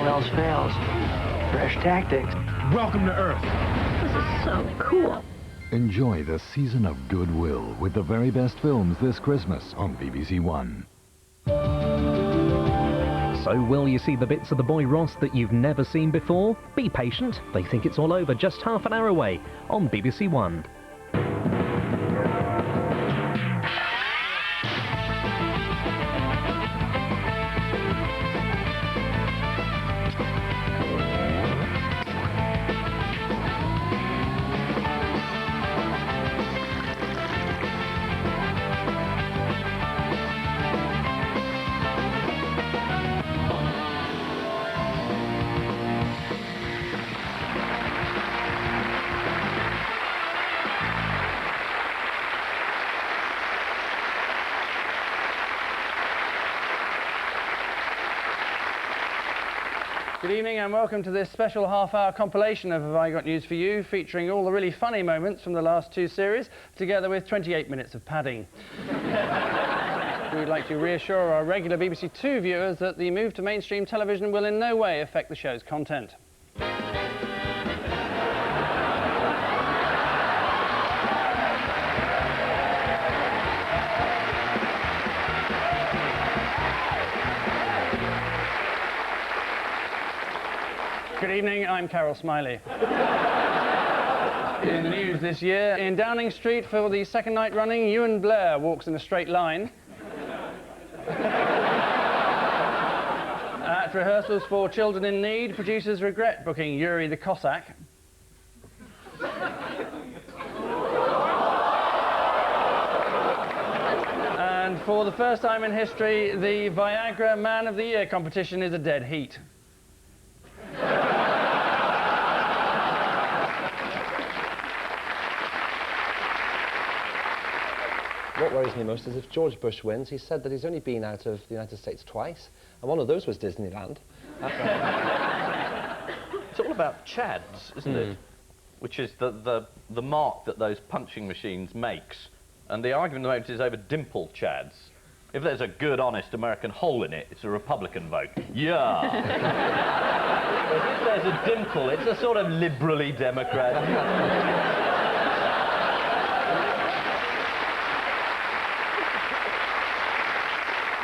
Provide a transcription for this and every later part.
all else fails, fresh tactics. Welcome to Earth. This is so cool. Enjoy the season of goodwill with the very best films this Christmas on BBC1. So will you see the bits of the boy Ross that you've never seen before? Be patient, they think it's all over just half an hour away on BBC1. Good evening and welcome to this special half-hour compilation of Have I Got News For You, featuring all the really funny moments from the last two series, together with 28 minutes of padding. We'd like to reassure our regular BBC2 viewers that the move to mainstream television will in no way affect the show's content. Good evening, I'm Carol Smiley. In the news this year, in Downing Street for the second night running, Ewan Blair walks in a straight line. At rehearsals for Children in Need, producers regret booking Yuri the Cossack. And for the first time in history, the Viagra Man of the Year competition is a dead heat. What worries me most is if George Bush wins, he said that he's only been out of the United States twice, and one of those was Disneyland. It's all about chads, isn't it? Which is the mark that those punching machines makes. And the argument at the moment is over dimple chads. If there's a good, honest American hole in it, it's a Republican vote. Yeah. If there's a dimple, it's a sort of liberally Democrat.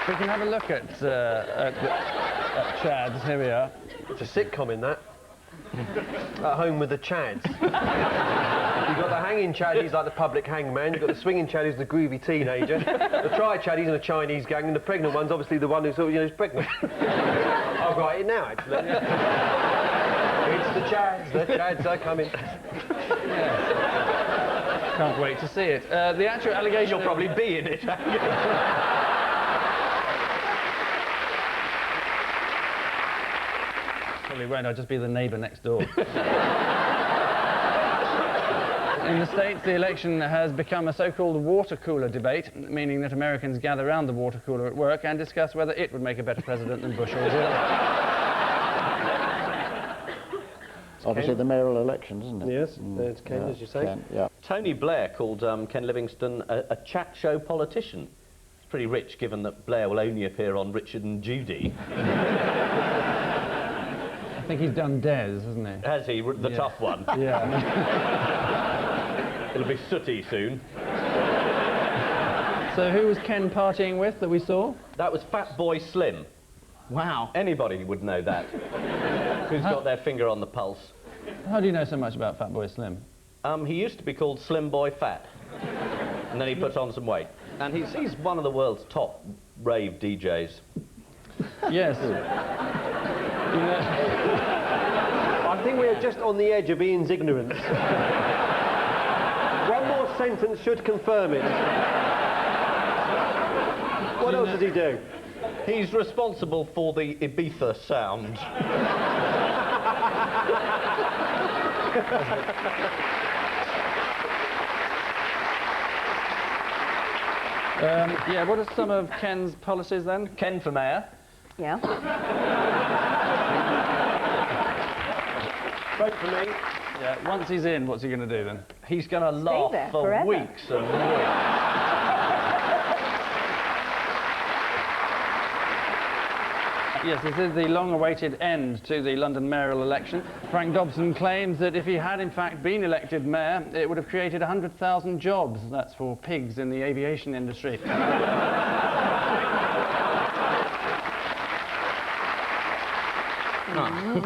We can have a look at chads. Here we are. It's a sitcom in that. At Home with the Chads. You've got the hanging chad, he's like the public hangman. You've got the swinging chad, who's the groovy teenager. The tri-chad, he's in a Chinese gang, and the pregnant one's obviously the one who's, you know, is pregnant. I'll write it now, actually. It's the chads are coming. Yes. Can't wait to see it. The actual allegation... You'll probably be in it. Probably won't, I'll just be the neighbour next door. In the States, the election has become a so-called water cooler debate, meaning that Americans gather around the water cooler at work and discuss whether it would make a better president than Bush or his other. Obviously the mayoral elections, isn't it? Yes, it's Ken, as you say. Ken, yeah. Tony Blair called Ken Livingstone a chat show politician. It's pretty rich, given that Blair will only appear on Richard and Judy. I think he's done Des, hasn't he? Has he? The tough one? Yeah. It'll be sooty soon. So who was Ken partying with that we saw? That was Fatboy Slim. Wow. Anybody would know that. Who's got their finger on the pulse. How do you know so much about Fatboy Slim? He used to be called Slim Boy Fat. And then he put on some weight. And he's one of the world's top rave DJs. Yes. You know, I think we're just on the edge of Ian's ignorance. One more sentence should confirm it. What else does he do? He's responsible for the Ibiza sound. Yeah, what are some of Ken's policies then? Ken for mayor. Yeah. Vote for me. Yeah, once he's in, what's he going to do then? He's going to laugh there for forever. weeks and weeks. Yes, this is the long-awaited end to the London mayoral election. Frank Dobson claims that if he had in fact been elected mayor, it would have created 100,000 jobs. That's for pigs in the aviation industry.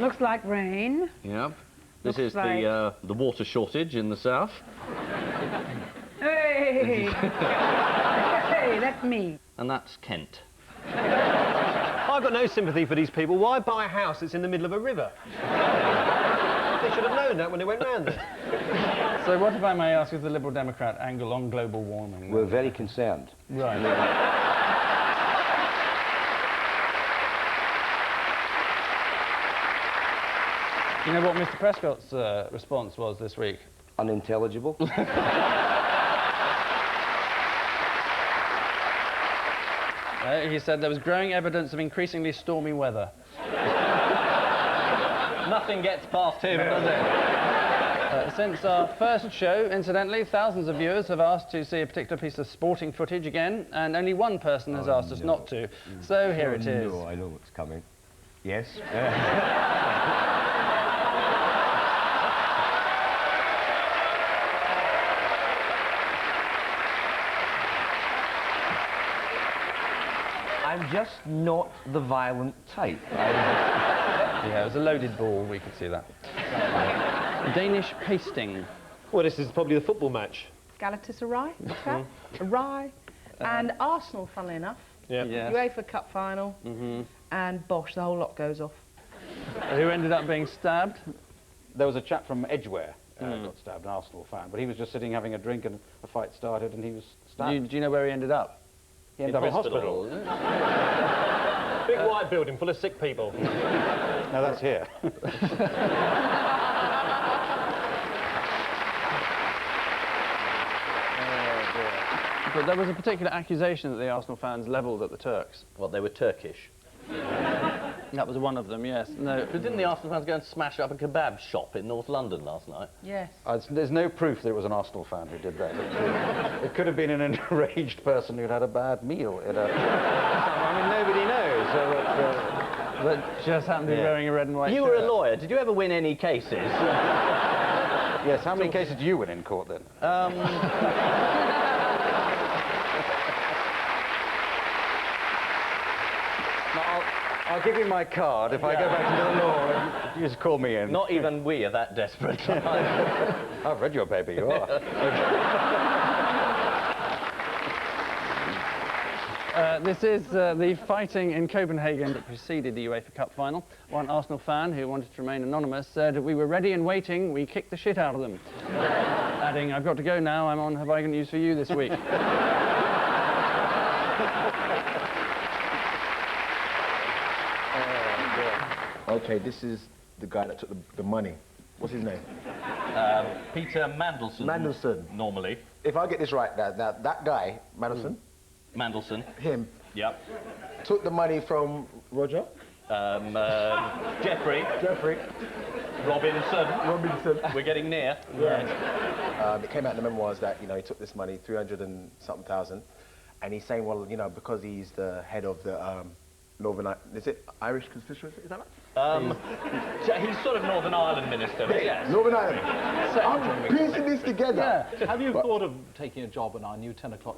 Looks like rain. Yep. This Looks is like- the water shortage in the south. Hey! Hey, that's me. And that's Kent. I've got no sympathy for these people. Why buy a house that's in the middle of a river? They should have known that when they went round there. So what, if I may ask, is the Liberal Democrat angle on global warming? We're very concerned. Right. You know what Mr. Prescott's response was this week? Unintelligible. He said there was growing evidence of increasingly stormy weather. Nothing gets past him, does it? Since our first show, incidentally, thousands of viewers have asked to see a particular piece of sporting footage again, and only one person has asked us not to. So here it is. No, I know what's coming. Yes. I'm just not the violent type. Yeah, it was a loaded ball, we could see that. Danish pasting. Well, this is probably the football match. Galatasaray, what's that? Rye, and Arsenal, funnily enough. Yeah. Yes. UEFA Cup final, and Bosch, the whole lot goes off. Who ended up being stabbed? There was a chap from Edgware got stabbed, an Arsenal fan, but he was just sitting having a drink and a fight started and he was stabbed. Do you know where he ended up? He ended up in hospital. Big white building full of sick people. No, that's here. But there was a particular accusation that the Arsenal fans levelled at the Turks. Well, they were Turkish. That was one of them, yes. No. But didn't the Arsenal fans go and smash up a kebab shop in North London last night? Yes. There's no proof that it was an Arsenal fan who did that. It could have been an enraged person who'd had a bad meal in a... I mean, nobody knows. That just happened to be wearing a red and white You shirt. were a lawyer. Did you ever win any cases? Yes, how many cases do you win in court then? I'll give you my card if I go back into the law and you just call me in. Not even we are that desperate. I've read your paper, you are. This is the fighting in Copenhagen that preceded the UEFA Cup final. One Arsenal fan who wanted to remain anonymous said, "We were ready and waiting, we kicked the shit out of them." Adding, "I've got to go now, I'm on Have I Got News for You this week." Okay, this is the guy that took the money. What's his name? Peter Mandelson. Mandelson. Normally. If I get this right, that guy, Mandelson, Mandelson. him, Yep. took the money from Roger? Jeffrey. Jeffrey. Robinson. Robinson. We're getting near. Yes. It came out in the memoirs that, you know, he took this money, 300 and something thousand, and he's saying, well, you know, because he's the head of the Northern, is it Irish constituency? Is that right? He's sort of Northern Ireland minister, but yes. Northern Ireland. So I'm piecing this together. Yeah. Have you thought of taking a job on our new 10 o'clock?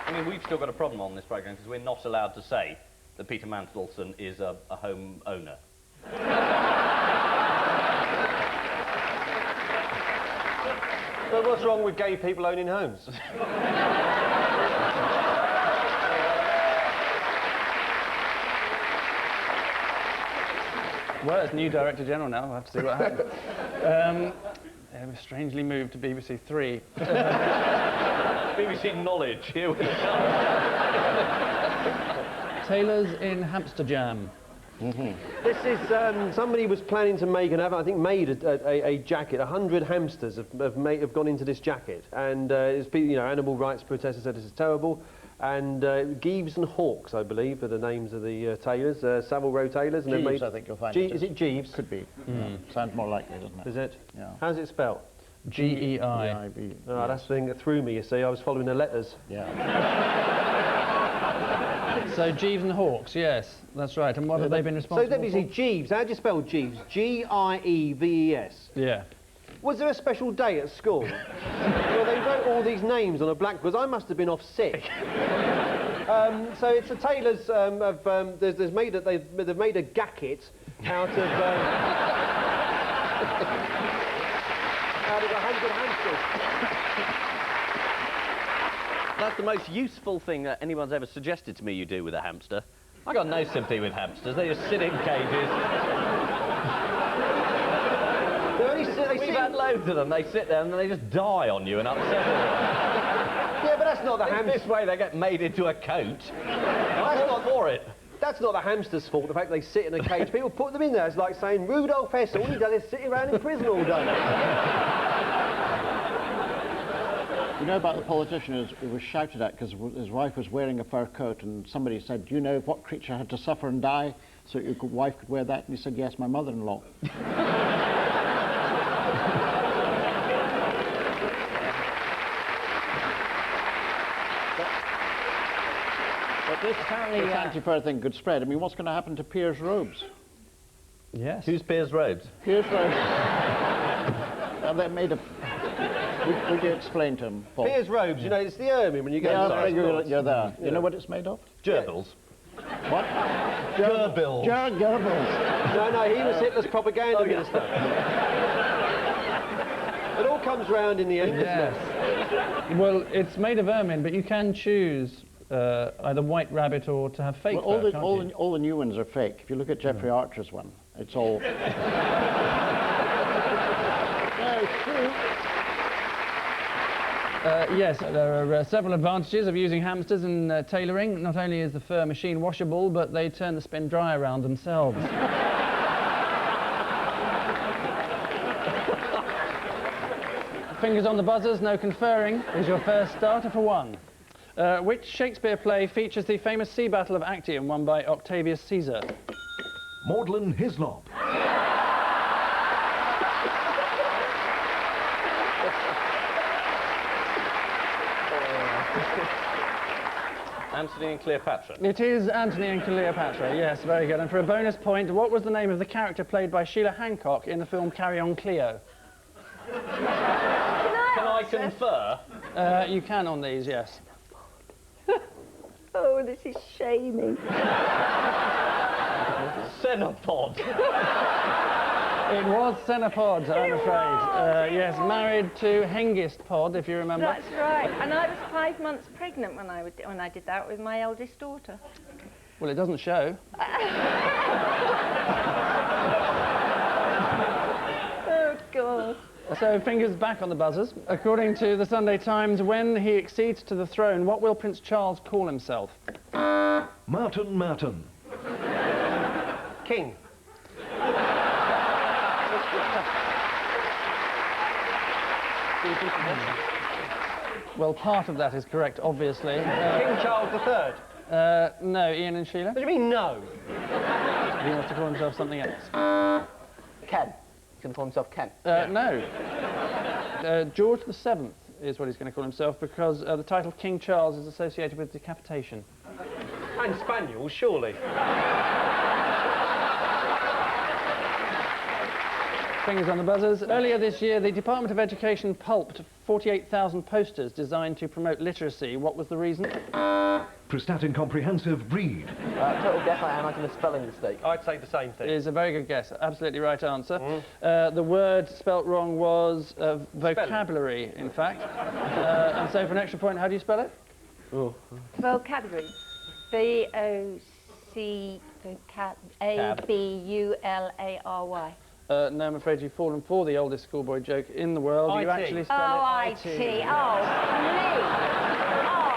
I mean, we've still got a problem on this programme because we're not allowed to say that Peter Mandelson is a home owner. But what's wrong with gay people owning homes? Well, it's new Director General now, we'll have to see what happens. Yeah, we're strangely moved to BBC 3. BBC Knowledge, here we go. Tailors in hamster jam. This is, somebody was planning to make I think made a jacket. 100 hamsters have gone into this jacket. And, you know, animal rights protesters said this is terrible. And Geeves and Hawkes, I believe, are the names of the tailors, Savile Row tailors. And Jeeves, I think you'll find Is it Jeeves? Could be. Yeah. Sounds more likely, doesn't it? Is it? Yeah. How's it spelled? G-E-I. Oh, that's the thing that threw me, you see. I was following the letters. Yeah. So Jeeves and the Hawks, yes, that's right. And what have they been So responsible let me see, for? Jeeves, how do you spell Jeeves? G-I-E-V-E-S. Yeah. Was there a special day at school? Well, they wrote all these names on a blackboard. I must have been off sick. So it's the tailors they've made a gacket out of 100 hamsters. That's the most useful thing that anyone's ever suggested to me you do with a hamster. I got no sympathy with hamsters. They just sit in cages. We've had loads of them. They sit there and they just die on you and upset you. Yeah, but that's not the hamster. This way they get made into a coat. That's not for it. That's not the hamster's fault, the fact they sit in a cage. People put them in there. It's like saying Rudolph Hess, all he does is sit around in prison all day. You know about the politician who was shouted at because his wife was wearing a fur coat, and somebody said, do you know what creature had to suffer and die so your wife could wear that? And he said, yes, my mother-in-law. But this anti-fur thing could spread. I mean, what's going to happen to Piers' robes? Yes. Who's Piers' robes? Piers' robes. They're made of... Would you explain to him, Paul? Piers' robes, you know, it's the ermine when you go you're there. You know what it's made of? Gerbils. What? Gerbils. Gerbils. No, he was Hitler's propaganda minister. It all comes round in the end, doesn't it? Well, it's made of ermine, but you can choose either white rabbit or to have fake fur, can't you? All the new ones are fake. If you look at Jeffrey Archer's one, it's all... Yeah, it's true. Yes, there are several advantages of using hamsters in tailoring. Not only is the fur machine washable, but they turn the spin dry around themselves. Fingers on the buzzers, no conferring, is your first starter for one. Which Shakespeare play features the famous sea battle of Actium won by Octavius Caesar? Maudlin Hislop. Antony and Cleopatra. It is Antony and Cleopatra, yes, very good. And for a bonus point, what was the name of the character played by Sheila Hancock in the film Carry On Cleo? Can I confer? You can on these, yes. Oh, this is shaming. Cenopod. It was Cenopod, I'm afraid. Yes, married to Hengist Pod, if you remember. That's right. And I was 5 months pregnant when I did that with my eldest daughter. Well, it doesn't show. Oh, God. So, fingers back on the buzzers. According to the Sunday Times, when he accedes to the throne, what will Prince Charles call himself? Martin. King. Well, part of that is correct, obviously. King Charles III? No, Ian and Sheila? What do you mean, no? He wants to call himself something else. Ken. He's going to call himself Ken. No. George VII is what he's going to call himself because the title King Charles is associated with decapitation. And spaniels, surely. Fingers on the buzzers. Earlier this year, the Department of Education pulped 48,000 posters designed to promote literacy. What was the reason? Prestatyn comprehensive breed. Total guess, I imagine a spelling mistake. I'd say the same thing. It is a very good guess. Absolutely right answer. The word spelt wrong was vocabulary, in fact. And so for an extra point, how do you spell it? Oh. Vocabulary. V-O-C-A-B-U-L-A-R-Y. No, I'm afraid you've fallen for the oldest schoolboy joke in the world. You actually spell it I-T. Oh, me. Oh.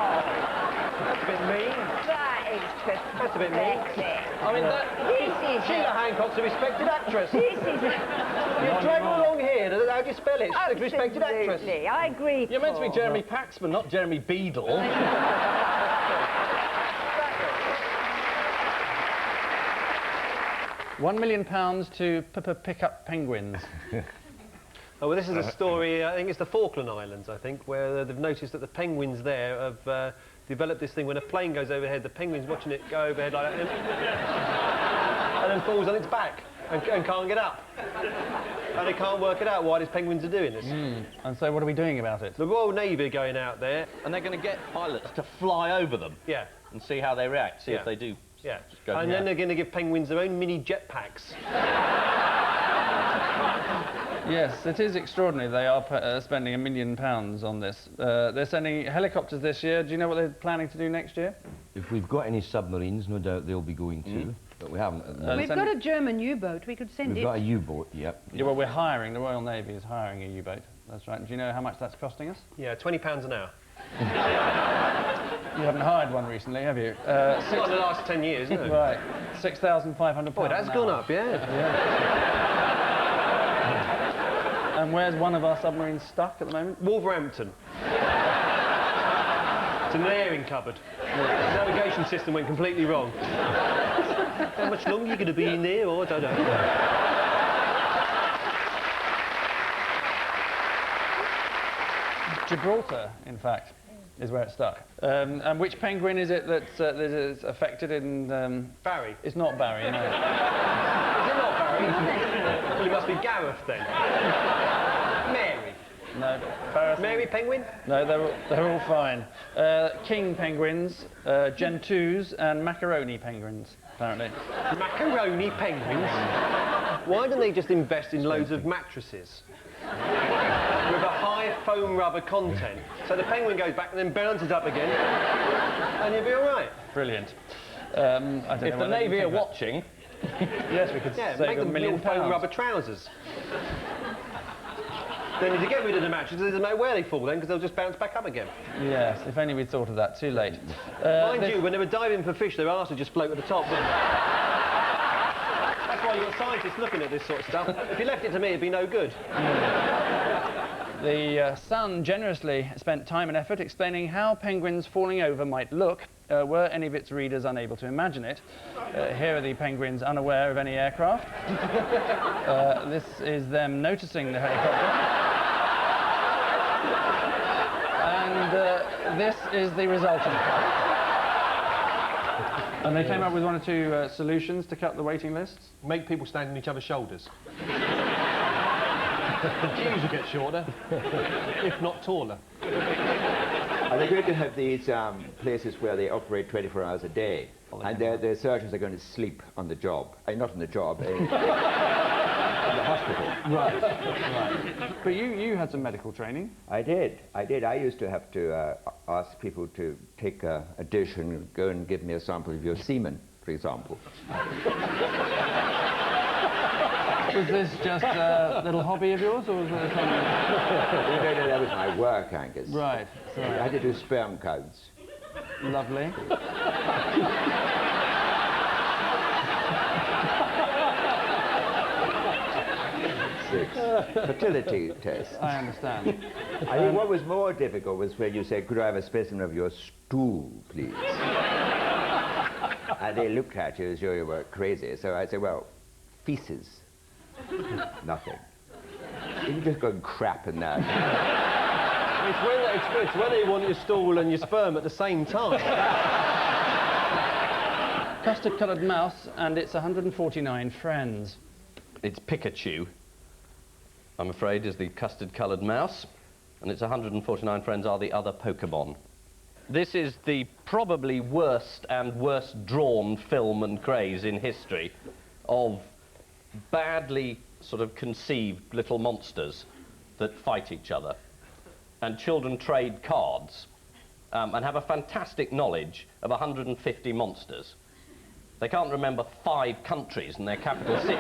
That's a bit mean. That is pathetic. That's a bit mean. I mean, Sheila Hancock's a respected actress. This is You drag her along here. How do you spell it? She's a respected actress. Absolutely, I agree. You're meant to be Jeremy Paxman, not Jeremy Beadle. £1 million to pick up penguins. Oh, well, this is a story, I think it's the Falkland Islands, I think, where they've noticed that the penguins there have developed this thing. When a plane goes overhead, the penguin's watching it go overhead like that, and then falls on its back and can't get up. And they can't work it out why these penguins are doing this. And so what are we doing about it? The Royal Navy are going out there. And they're going to get pilots to fly over them. Yeah. And see how they react, see if they do. Yeah. Just go And then they're going to give penguins their own mini jetpacks. Yes, it is extraordinary. They are spending £1 million on this. They're sending helicopters this year. Do you know what they're planning to do next year? If we've got any submarines, no doubt they'll be going too. But we haven't at the moment. We've got a German U-boat. We could send We've it. got a U-boat, yep. Yeah, well, we're hiring. The Royal Navy is hiring a U-boat. That's right. Do you know how much that's costing us? Yeah, £20 an hour. You haven't hired one recently, have you? Not in the last 10 years, no. Right. £6,500. Oh, it has gone up, yeah. And where's one of our submarines stuck at the moment? Wolverhampton. It's in an airing cupboard. The navigation system went completely wrong. How much longer are you going to be in there? Or I don't know. Gibraltar, in fact, is where it's stuck. And which penguin is it that is affected in... Barry. It's not Barry, no. Is it not Barry? Well, it must be Gareth then. Mary. No, Barry. Mary penguin? No, they're all fine. King penguins, gentoos, and macaroni penguins, apparently. Macaroni penguins? Why don't they just invest in loads of mattresses? With a high foam rubber content. So the penguin goes back and then bounces up again, and you'll be all right. Brilliant. I don't know if the Navy are watching... Yes, we could yeah, save make them £1 million. foam rubber trousers. Then if you get rid of the mattresses, it doesn't matter where they fall then, because they'll just bounce back up again. Yes, if only we'd thought of that. Too late. Mind you, when they were diving for fish, their arse would just float at the top. That's why you've got scientists looking at this sort of stuff. If you left it to me, it'd be no good. The Sun generously spent time and effort explaining how penguins falling over might look, were any of its readers unable to imagine it. Here are the penguins unaware of any aircraft. This is them noticing the helicopter. And this is the result of it. And they came up with one or two solutions to cut the waiting lists. Make people stand on each other's shoulders. The queues will get shorter, if not taller. Are they going to have these places where they operate 24 hours a day? And their surgeons are going to sleep on the job. Not on the job, in the hospital. Right, right. But you had some medical training. I did. I used to have to ask people to take a dish and go and give me a sample of your semen, for example. Was this just a little hobby of yours, or was it something? No, that was my work, Angus. Right. Sorry. I had to do sperm counts. Lovely. Fertility test. I understand. I think what was more difficult was when you said, "Could I have a specimen of your stool, please?" And they looked at you as though you were crazy. So I said, "Well, feces." Nothing. You just go and crap in that. It's when they want your stool and your sperm at the same time. Custard-coloured mouse and its 149 friends. It's Pikachu, I'm afraid, is the custard-coloured mouse, and its 149 friends are the other Pokemon. This is the probably worst and worst drawn film and craze in history of badly sort of conceived little monsters that fight each other. And children trade cards and have a fantastic knowledge of 150 monsters. They can't remember 5 countries and their capital cities.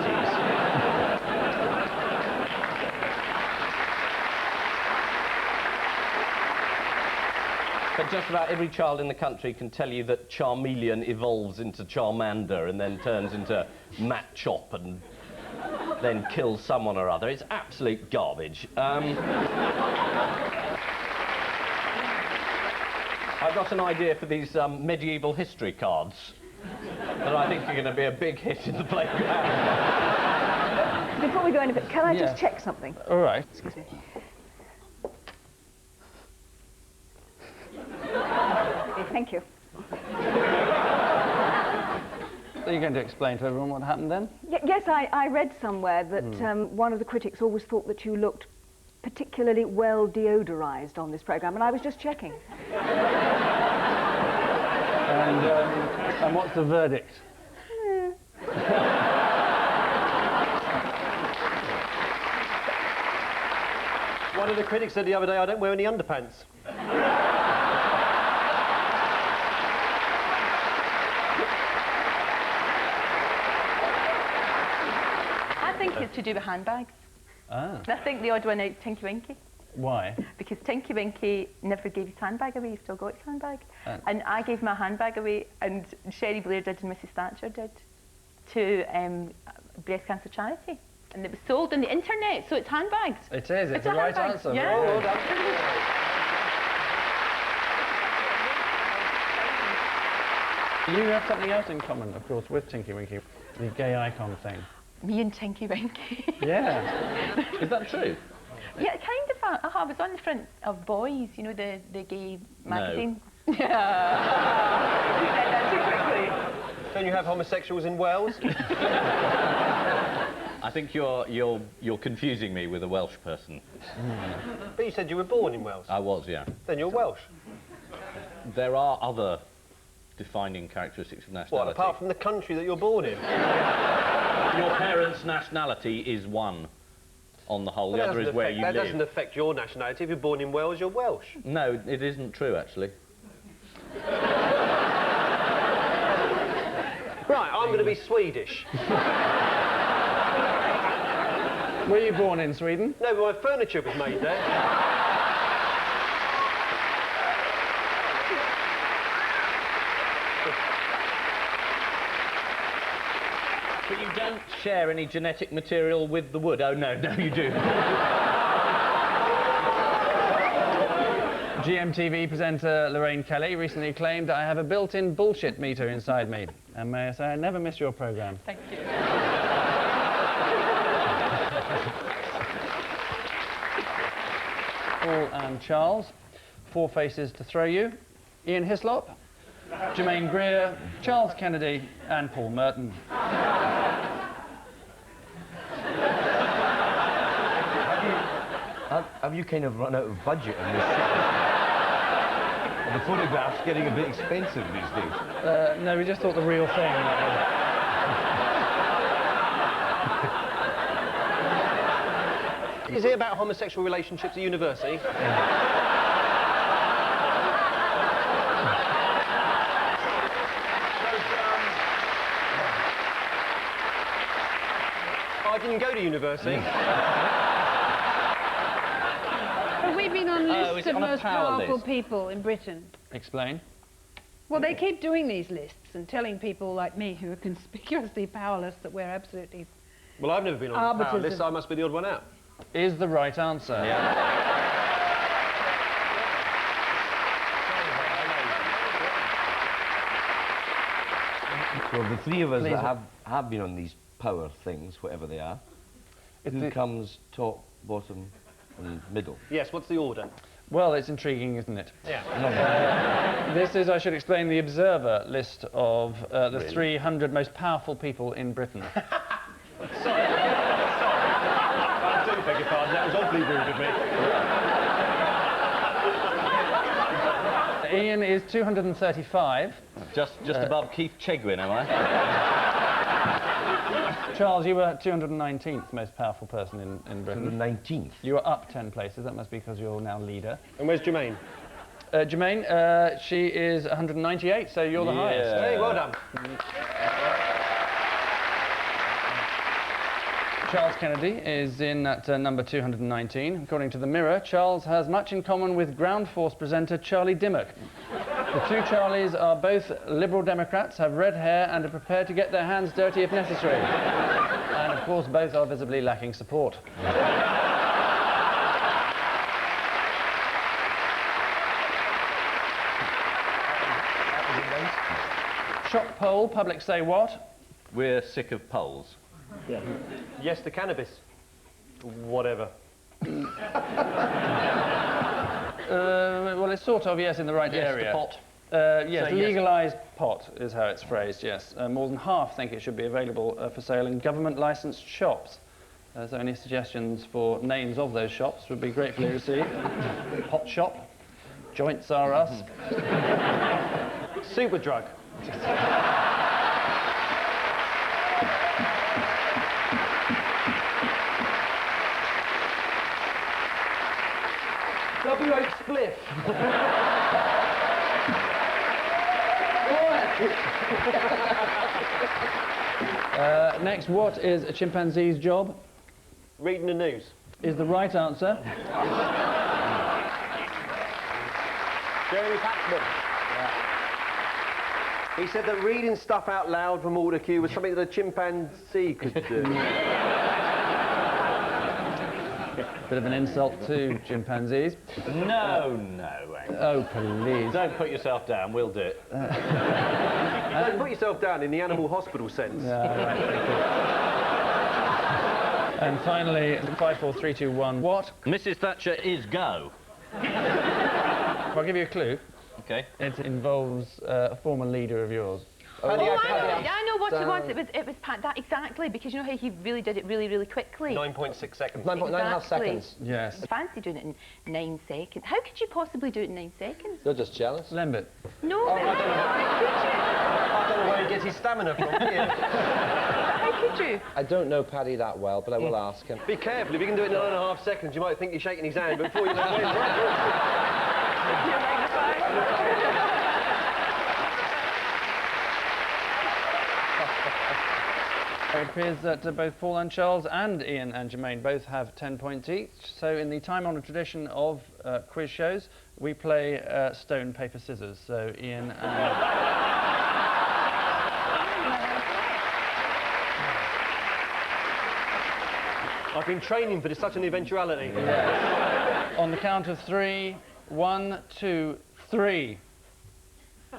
But just about every child in the country can tell you that Charmeleon evolves into Charmander and then turns into Machop and then kills someone or other. It's absolute garbage. I've got an idea for these medieval history cards that I think are going to be a big hit in the playground. Before we go any further, can I just check something? All right. Excuse me. Okay, thank you. Are you going to explain to everyone what happened then? Yes, I read somewhere that one of the critics always thought that you looked particularly well deodorized on this programme, and I was just checking. And what's the verdict? One of the critics said the other day, I don't wear any underpants. I think it's to do with handbags. Ah. I think the odd one out Tinky Winky. Why? Because Tinky Winky never gave his handbag away, he still got his handbag. And I gave my handbag away, and Sherry Blair did and Mrs Thatcher did, to breast cancer charity. And it was sold on the internet, so it's handbags. It is, it's a the right handbag. answer. Yeah. Well done. You have something else in common, of course, with Tinky Winky, the gay icon thing. Me and Tinky Winky. Yeah. Is that true? Yeah, kind of. I was on the front of Boys, you know, the gay magazine. No. You said that too quickly. Don't you have homosexuals in Wales? I think you're confusing me with a Welsh person. But you said you were born in Wales. I was, yeah. Then you're Welsh. There are other defining characteristics of nationality. What, apart from the country that you're born in? Your parents' nationality is one, on the whole. Well, the other is where you live. That doesn't affect your nationality. If you're born in Wales, you're Welsh. No, it isn't true, actually. Right, I'm going to be Swedish. Were you born in Sweden? No, but my furniture was made there. But you don't share any genetic material with the wood. Oh, no, you do. GMTV presenter Lorraine Kelly recently claimed that I have a built-in bullshit meter inside me. And may I say, I never miss your programme. Thank you. Paul and Charles, 4 faces to throw you. Ian Hislop, Jermaine Greer, Charles Kennedy and Paul Merton. Have you kind of run out of budget on this? The photograph's getting a bit expensive these days. No, we just thought the real thing. Is it about homosexual relationships at university? I didn't go to university. Have we been on is lists it of on a most power powerful list? people in Britain? Explain. Well, they keep doing these lists and telling people like me who are conspicuously powerless that we're absolutely... Well, I've never been on the power arbiters list, of- so I must be the odd one out. Is the right answer. Well, the three of us Please. that have been on these power things, whatever they are, who comes top, bottom and middle? Yes, what's the order? Well, it's intriguing, isn't it? Yeah. This is, I should explain, the Observer list of the Really? 300 most powerful people in Britain. Sorry. I do beg your pardon, that was oddly rude of me. Ian is 235. Just above Keith Chegwin, am I? Charles, you were 219th most powerful person in Britain. 219th? You were up 10 places. That must be because you're now leader. And where's Jermaine? Jermaine, she is 198, so you're the highest. Hey, well done. Charles Kennedy is in at number 219. According to the Mirror, Charles has much in common with Ground Force presenter Charlie Dimmock. The two Charlies are both Liberal Democrats, have red hair and are prepared to get their hands dirty if necessary. And of course, both are visibly lacking support. Shock poll, public say what? We're sick of polls. Yeah. Yes to cannabis. Whatever. Well, it's sort of, yes, in the right Yes, area. the pot. Yes, So yes. legalised pot is how it's phrased, yes. More than half think it should be available for sale in government licensed shops. So any suggestions for names of those shops would be gratefully received. Pot shop, Joints Are Us. Superdrug. W.H. Spliff. Next, what is a chimpanzee's job? Reading the news. Is the right answer. Jeremy Paxman. He said that reading stuff out loud from Order Q was something that a chimpanzee could do. Bit of an insult to chimpanzees. No, no, Angus. Oh, please. Don't put yourself down, we'll do it. Don't put yourself down in the animal hospital sense. And finally, 5, 4, 3, 2, 1. What? Mrs. Thatcher is go. I'll give you a clue. Okay. It involves a former leader of yours. I know what it was. It was that exactly, because you know how he really did it really quickly. 9.6 seconds. 9.5 seconds. Yes. I fancy doing it in 9 seconds. How could you possibly do it in 9 seconds? You're just jealous. Lembit. No. I don't know where he gets his stamina from. How could you? I don't know Paddy that well, but I will ask him. Be careful, if you can do it in 9.5 seconds, you might think you're shaking his hand, but before you know it, It appears that both Paul and Charles and Ian and Jermaine both have 10 points each. So in the time-honoured tradition of quiz shows, we play stone, paper, scissors. So Ian and... I've been training for such an eventuality. Yes. On the count of 3, 1, 2, 3. A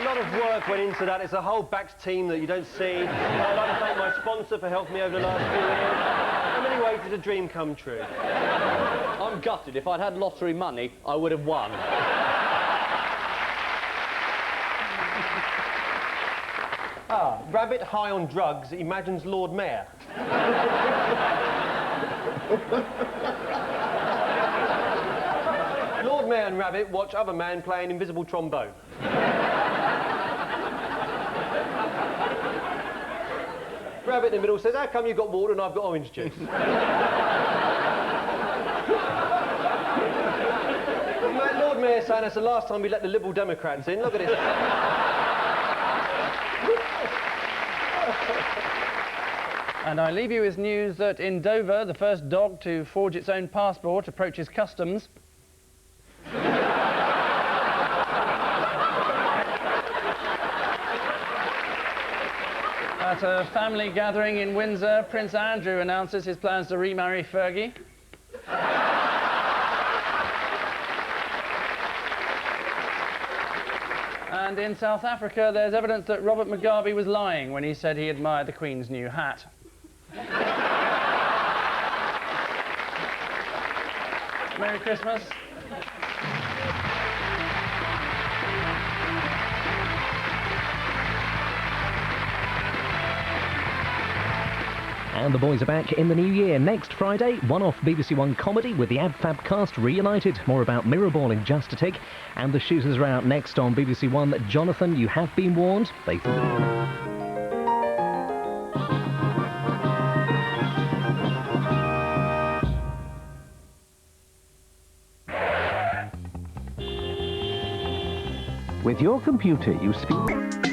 lot of work went into that. It's a whole back team that you don't see. I'd like to thank my sponsor for helping me over the last few years. In many ways, it's a dream come true. I'm gutted. If I'd had lottery money, I would have won. Rabbit high on drugs imagines Lord Mayor. Lord Mayor and Rabbit watch other man play an invisible trombone. Rabbit in the middle says, how come you got water and I've got orange juice? Lord Mayor saying that's the last time we let the Liberal Democrats in. Look at this. And I leave you with news that in Dover, the first dog to forge its own passport approaches customs. At a family gathering in Windsor, Prince Andrew announces his plans to remarry Fergie. And in South Africa, there's evidence that Robert Mugabe was lying when he said he admired the Queen's new hat. Merry Christmas. And the boys are back in the new year. Next Friday, one-off BBC1 comedy with the AbFab cast reunited. More about Mirrorball in just a tick. And the shooters are out next on BBC1. Jonathan, you have been warned. With your computer, you speak...